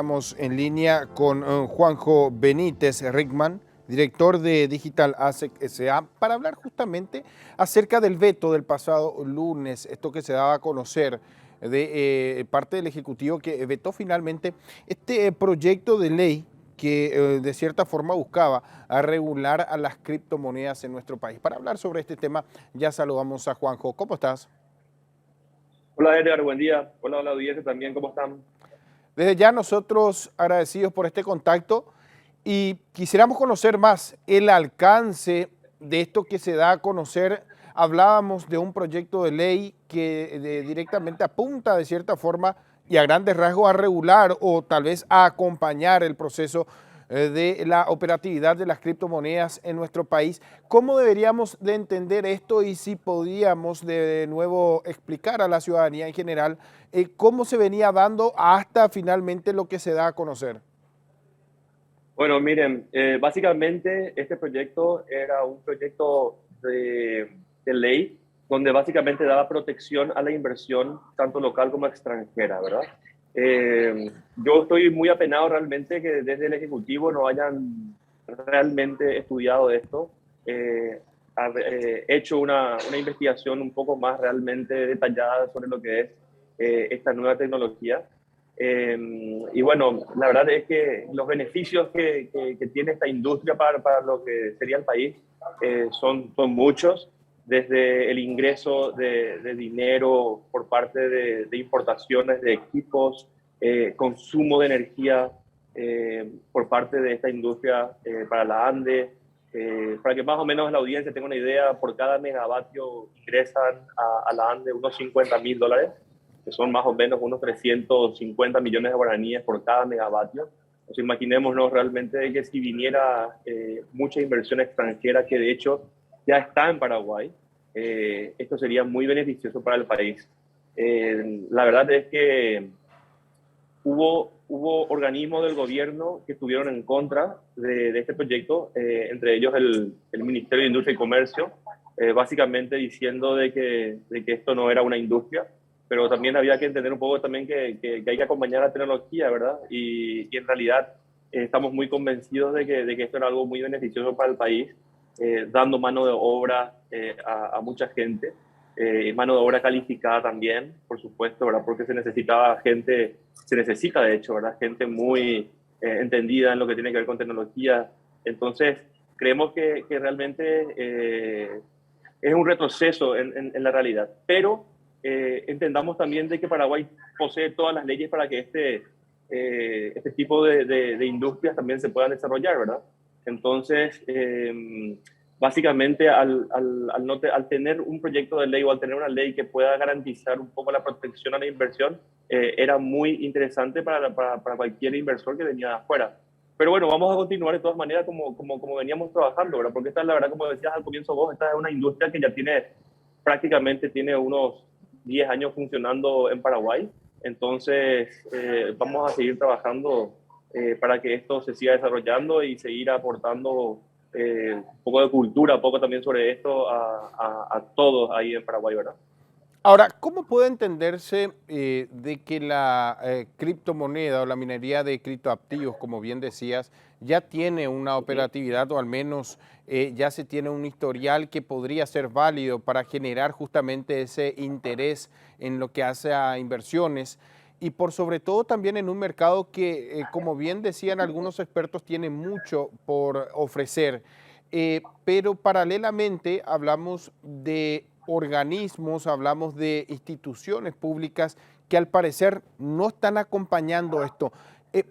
estamos en línea con Juanjo Benítez Rickman, director de Digital Asset S.A., para hablar justamente acerca del veto del pasado lunes, esto que se daba a conocer de parte del Ejecutivo que vetó finalmente este proyecto de ley que de cierta forma buscaba a regular a las criptomonedas en nuestro país. Para hablar sobre este tema ya saludamos a Juanjo. ¿Cómo estás? Hola Edgar, buen día. Hola a la audiencia también, ¿cómo están? Desde ya nosotros agradecidos por este contacto y quisiéramos conocer más el alcance de esto que se da a conocer. Hablábamos de un proyecto de ley que directamente apunta de cierta forma y a grandes rasgos a regular o tal vez a acompañar el proceso de la operatividad de las criptomonedas en nuestro país. ¿Cómo deberíamos de entender esto y si podíamos de nuevo explicar a la ciudadanía en general cómo se venía dando hasta finalmente lo que se da a conocer? Bueno, miren, básicamente este proyecto era un proyecto de ley donde básicamente daba protección a la inversión tanto local como extranjera, ¿verdad? Yo estoy muy apenado realmente que desde el Ejecutivo no hayan realmente estudiado esto, hecho una investigación un poco más realmente detallada sobre lo que es esta nueva tecnología. Y bueno, la verdad es que los beneficios que tiene esta industria para lo que sería el país son muchos, desde el ingreso de dinero por parte de importaciones de equipos, consumo de energía por parte de esta industria para la ANDE. Para que más o menos la audiencia tenga una idea, por cada megavatio ingresan a la ANDE unos $50.000, que son más o menos unos 350 millones de guaraníes por cada megavatio. Entonces, imaginémonos realmente que si viniera mucha inversión extranjera, que de hecho ya está en Paraguay, esto sería muy beneficioso para el país. La verdad es que hubo organismos del gobierno que estuvieron en contra de este proyecto, entre ellos el Ministerio de Industria y Comercio, básicamente diciendo de que esto no era una industria, pero también había que entender un poco también que hay que acompañar la tecnología, ¿verdad? Y en realidad estamos muy convencidos de que esto era algo muy beneficioso para el país, dando mano de obra a mucha gente, mano de obra calificada también, por supuesto, ¿verdad? Porque se necesita de hecho, ¿verdad? Gente muy entendida en lo que tiene que ver con tecnología. Entonces, creemos que realmente es un retroceso en la realidad, pero entendamos también de que Paraguay posee todas las leyes para que este tipo de industrias también se puedan desarrollar, ¿verdad? Entonces, básicamente al tener un proyecto de ley o al tener una ley que pueda garantizar un poco la protección a la inversión, era muy interesante para cualquier inversor que venía de afuera. Pero bueno, vamos a continuar de todas maneras como veníamos trabajando, ¿verdad? Porque esta es la verdad, como decías al comienzo vos, esta es una industria que ya prácticamente tiene unos 10 años funcionando en Paraguay. Entonces, vamos a seguir trabajando para que esto se siga desarrollando y seguir aportando un poco de cultura, un poco también sobre esto a todos ahí en Paraguay, ¿verdad? Ahora, ¿cómo puede entenderse de que la criptomoneda o la minería de criptoactivos, como bien decías, ya tiene una operatividad o al menos ya se tiene un historial que podría ser válido para generar justamente ese interés en lo que hace a inversiones? Y por sobre todo también en un mercado que, como bien decían algunos expertos, tiene mucho por ofrecer. Pero paralelamente hablamos de organismos, hablamos de instituciones públicas que al parecer no están acompañando esto.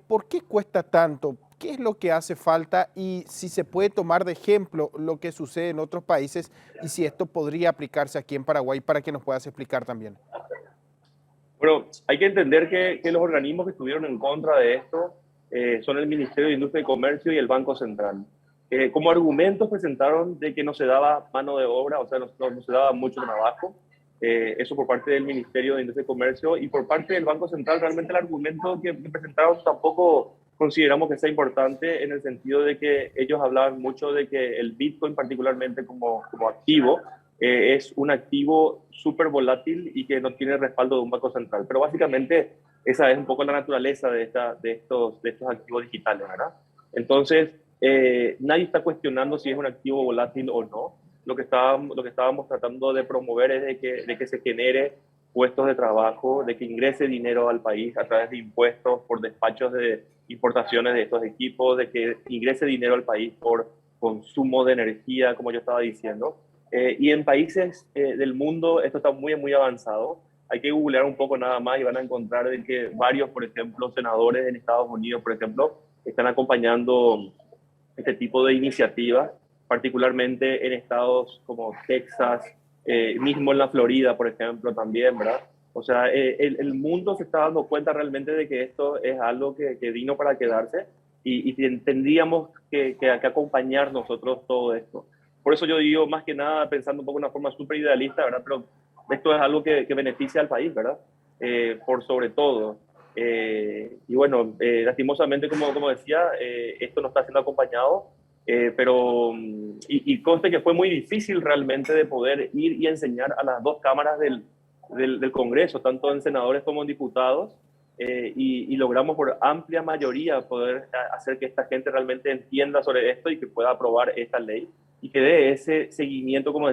¿Por qué cuesta tanto? ¿Qué es lo que hace falta? Y si se puede tomar de ejemplo lo que sucede en otros países y si esto podría aplicarse aquí en Paraguay para que nos puedas explicar también. Bueno, hay que entender que los organismos que estuvieron en contra de esto son el Ministerio de Industria y Comercio y el Banco Central. Como argumentos presentaron de que no se daba mano de obra, o sea, no se daba mucho trabajo, eso por parte del Ministerio de Industria y Comercio, y por parte del Banco Central realmente el argumento que presentaron tampoco consideramos que sea importante, en el sentido de que ellos hablaban mucho de que el Bitcoin particularmente como activo es un activo súper volátil y que no tiene respaldo de un banco central. Pero básicamente esa es un poco la naturaleza de estos activos digitales, ¿verdad? Entonces, nadie está cuestionando si es un activo volátil o no. Lo que estábamos tratando de promover es de que se genere puestos de trabajo, de que ingrese dinero al país a través de impuestos por despachos de importaciones de estos equipos, de que ingrese dinero al país por consumo de energía, como yo estaba diciendo. Y en países del mundo esto está muy, muy avanzado. Hay que googlear un poco nada más y van a encontrar de que varios, por ejemplo, senadores en Estados Unidos, por ejemplo, están acompañando este tipo de iniciativas, particularmente en estados como Texas, mismo en la Florida, por ejemplo, también, ¿verdad? O sea, el mundo se está dando cuenta realmente de que esto es algo que vino para quedarse y tendríamos que acompañar nosotros todo esto. Por eso yo digo, más que nada, pensando un poco de una forma súper idealista, ¿verdad? Pero esto es algo que beneficia al país, ¿verdad? Por sobre todo. Y bueno, lastimosamente, como decía, esto no está siendo acompañado, pero y conste que fue muy difícil realmente de poder ir y enseñar a las dos cámaras del Congreso, tanto en senadores como en diputados, y logramos por amplia mayoría poder hacer que esta gente realmente entienda sobre esto y que pueda aprobar esta ley y que dé ese seguimiento, como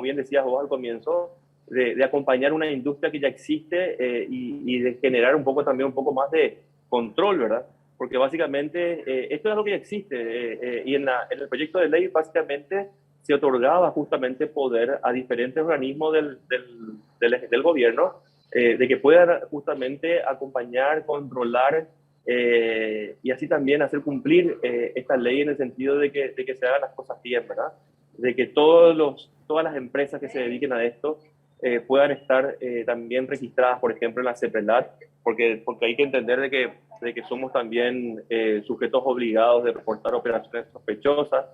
bien decías vos al comienzo, de acompañar una industria que ya existe y de generar un poco también un poco más de control, ¿verdad? Porque básicamente esto es algo que ya existe y en el proyecto de ley básicamente se otorgaba justamente poder a diferentes organismos del gobierno de que puedan justamente acompañar, controlar y así también hacer cumplir esta ley en el sentido de que se hagan las cosas bien, ¿verdad? De que todas las empresas que se dediquen a esto puedan estar también registradas, por ejemplo, en la CEPRELAT, porque hay que entender de que somos también sujetos obligados de reportar operaciones sospechosas.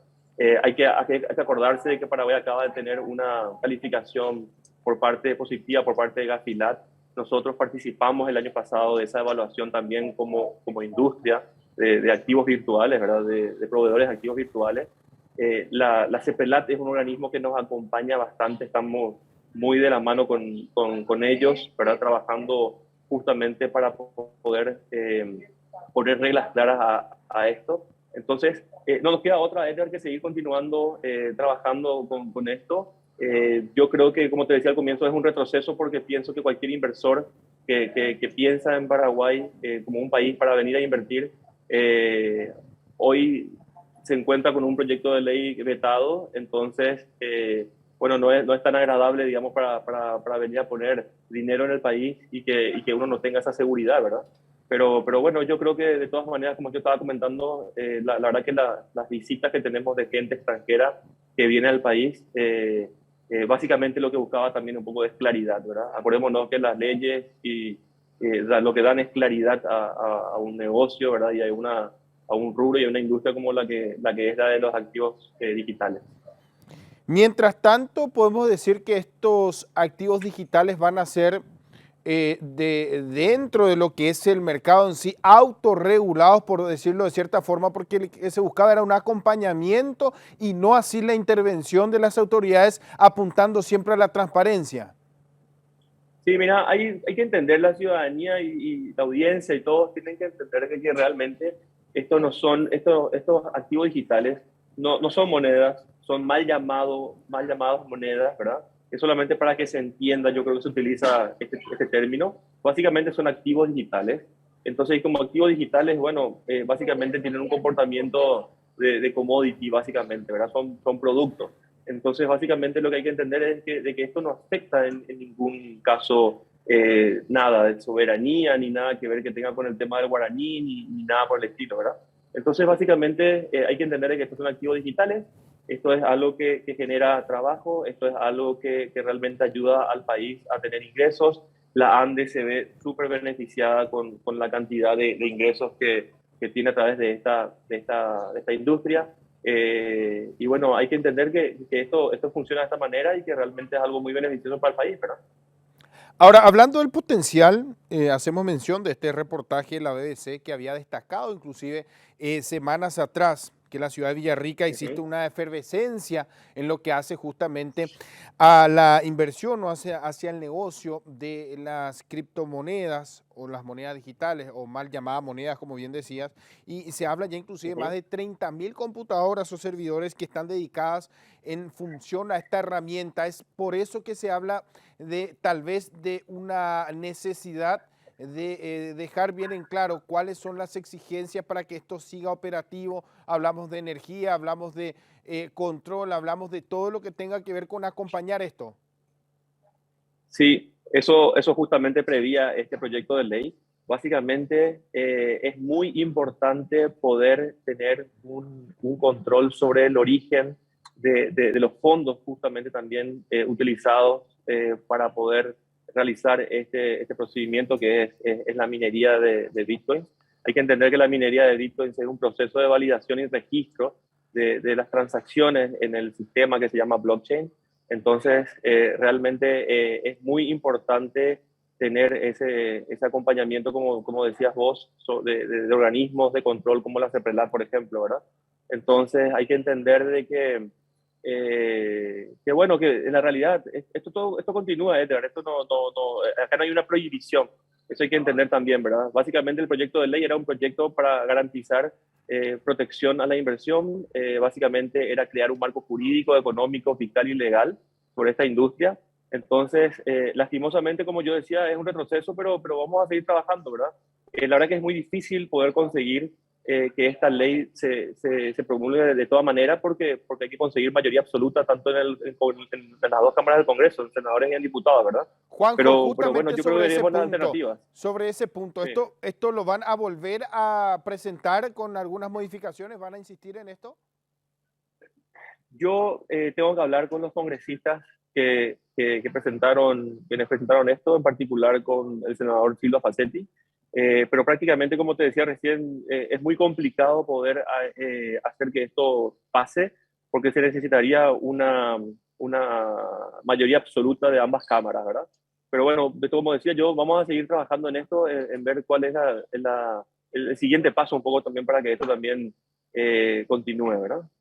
Hay que acordarse de que Paraguay acaba de tener una calificación positiva por parte de Gafilat. Nosotros participamos el año pasado de esa evaluación también como industria de activos virtuales, ¿verdad? De proveedores de activos virtuales. La CEPRELAT es un organismo que nos acompaña bastante, estamos muy de la mano con ellos, ¿verdad? Trabajando justamente para poder poner reglas claras a esto. Entonces, no nos queda otra, Edgar, que seguir continuando trabajando con esto. Yo creo que, como te decía al comienzo, es un retroceso porque pienso que cualquier inversor que piensa en Paraguay como un país para venir a invertir, hoy se encuentra con un proyecto de ley vetado, entonces, bueno, no es tan agradable, digamos, para venir a poner dinero en el país y que uno no tenga esa seguridad, ¿verdad? Pero bueno, yo creo que de todas maneras, como yo estaba comentando, la verdad que las visitas que tenemos de gente extranjera que viene al país, básicamente lo que buscaba también un poco es claridad, ¿verdad? Acordémonos que las leyes y lo que dan es claridad a un negocio, ¿verdad? Y a un rubro y a una industria como la que es la de los activos digitales. Mientras tanto, podemos decir que estos activos digitales van a ser dentro de lo que es el mercado en sí, autorregulados, por decirlo de cierta forma, porque lo que se buscaba era un acompañamiento y no así la intervención de las autoridades apuntando siempre a la transparencia. Sí, mira, hay que entender la ciudadanía y la audiencia y todos tienen que entender que realmente estos activos digitales no son monedas, son mal llamados monedas, ¿verdad? Es solamente para que se entienda, yo creo que se utiliza este término. Básicamente son activos digitales. Entonces, como activos digitales, bueno, básicamente tienen un comportamiento de commodity, básicamente, ¿verdad? Son productos. Entonces, básicamente lo que hay que entender es de que esto no afecta en ningún caso nada de soberanía, ni nada que ver que tenga con el tema del guaraní, ni nada por el estilo, ¿verdad? Entonces, básicamente hay que entender que estos son activos digitales, esto es algo que genera trabajo, esto es algo que realmente ayuda al país a tener ingresos. La ANDE se ve súper beneficiada con la cantidad de ingresos que tiene a través de esta industria. Y bueno, hay que entender que esto funciona de esta manera y que realmente es algo muy beneficioso para el país, ¿verdad? Ahora, hablando del potencial, hacemos mención de este reportaje de la BBC que había destacado inclusive semanas atrás que es la ciudad de Villarrica, existe Ujú. una efervescencia en lo que hace justamente a la inversión o hacia el negocio de las criptomonedas o las monedas digitales o mal llamadas monedas, como bien decías, y se habla ya inclusive más Ujú. de 30.000 computadoras o servidores que están dedicadas en función a esta herramienta. Es por eso que se habla de tal vez de una necesidad de dejar bien en claro cuáles son las exigencias para que esto siga operativo. Hablamos de energía, hablamos de control, hablamos de todo lo que tenga que ver con acompañar esto. Sí, eso justamente prevía este proyecto de ley. Básicamente, es muy importante poder tener un control sobre el origen de los fondos justamente también utilizados para poder realizar este procedimiento que es la minería de Bitcoin. Hay que entender que la minería de Bitcoin es un proceso de validación y registro de las transacciones en el sistema que se llama blockchain. Entonces, realmente es muy importante tener ese acompañamiento, como decías vos, de organismos de control como la CEPRELAT, por ejemplo, ¿verdad? Entonces, hay que entender de que bueno, que en la realidad esto continúa, Edgar, esto acá no hay una prohibición, eso hay que entender también, ¿verdad? Básicamente el proyecto de ley era un proyecto para garantizar protección a la inversión, básicamente era crear un marco jurídico, económico, fiscal y legal sobre esta industria. Entonces, lastimosamente, como yo decía, es un retroceso, pero vamos a seguir trabajando, ¿verdad? La verdad que es muy difícil poder conseguir que esta ley se promulgue de toda manera porque hay que conseguir mayoría absoluta tanto en las dos cámaras del Congreso, en senadores y en diputados, ¿verdad? Juanjo, Pero bueno, justamente yo creo que veremos las alternativas. sobre ese punto, Sí. esto lo van a volver a presentar con algunas modificaciones, ¿van a insistir en esto? Yo tengo que hablar con los congresistas que presentaron, quienes presentaron esto, en particular con el senador Silva Facetti, pero prácticamente, como te decía recién, es muy complicado poder hacer que esto pase, porque se necesitaría una mayoría absoluta de ambas cámaras, ¿verdad? Pero bueno, como decía yo, vamos a seguir trabajando en esto, en ver cuál es el siguiente paso un poco también para que esto también continúe, ¿verdad?